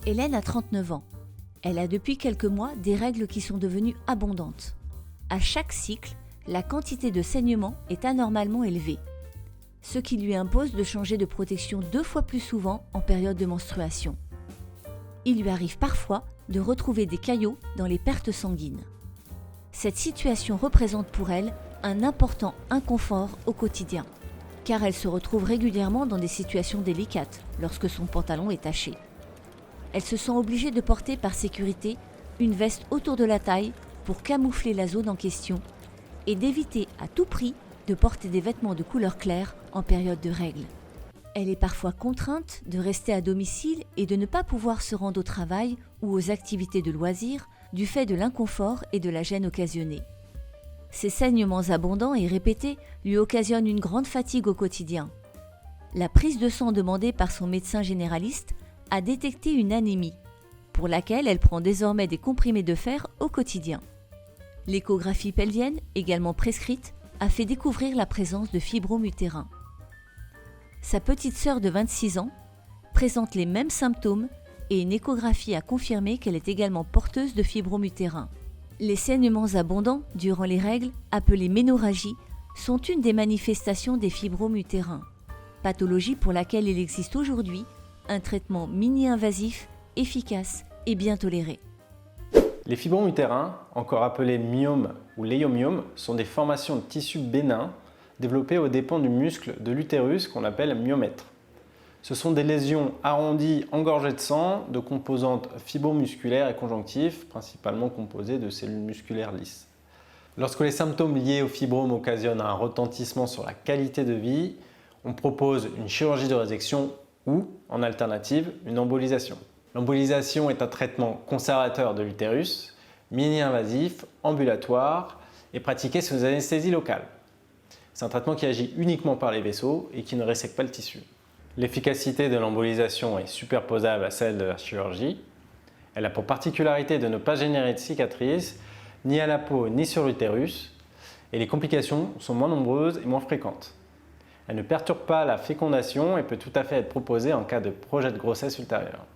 Hélène a 39 ans. Elle a depuis quelques mois des règles qui sont devenues abondantes. À chaque cycle, la quantité de saignement est anormalement élevée, ce qui lui impose de changer de protection 2 fois plus souvent en période de menstruation. Il lui arrive parfois de retrouver des caillots dans les pertes sanguines. Cette situation représente pour elle un important inconfort au quotidien, car elle se retrouve régulièrement dans des situations délicates lorsque son pantalon est taché. Elle se sent obligée de porter par sécurité une veste autour de la taille pour camoufler la zone en question et d'éviter à tout prix de porter des vêtements de couleur claire en période de règles. Elle est parfois contrainte de rester à domicile et de ne pas pouvoir se rendre au travail ou aux activités de loisirs du fait de l'inconfort et de la gêne occasionnée. Ces saignements abondants et répétés lui occasionnent une grande fatigue au quotidien. La prise de sang demandée par son médecin généraliste a détecté une anémie, pour laquelle elle prend désormais des comprimés de fer au quotidien. L'échographie pelvienne, également prescrite, a fait découvrir la présence de fibromes utérins. Sa petite sœur de 26 ans présente les mêmes symptômes et une échographie a confirmé qu'elle est également porteuse de fibromes utérins. Les saignements abondants durant les règles, appelées ménorragies, sont une des manifestations des fibromes utérins, pathologie pour laquelle il existe aujourd'hui un traitement mini-invasif, efficace et bien toléré. Les fibromes utérins, encore appelés myomes ou léomyomes, sont des formations de tissus bénins développées aux dépens du muscle de l'utérus qu'on appelle myomètre. Ce sont des lésions arrondies engorgées de sang, de composantes fibromusculaires et conjonctives, principalement composées de cellules musculaires lisses. Lorsque les symptômes liés aux fibromes occasionnent un retentissement sur la qualité de vie, on propose une chirurgie de résection ou, en alternative, une embolisation. L'embolisation est un traitement conservateur de l'utérus, mini-invasif, ambulatoire et pratiqué sous anesthésie locale. C'est un traitement qui agit uniquement par les vaisseaux et qui ne ressèque pas le tissu. L'efficacité de l'embolisation est superposable à celle de la chirurgie. Elle a pour particularité de ne pas générer de cicatrices, ni à la peau ni sur l'utérus, et les complications sont moins nombreuses et moins fréquentes. Elle ne perturbe pas la fécondation et peut tout à fait être proposée en cas de projet de grossesse ultérieur.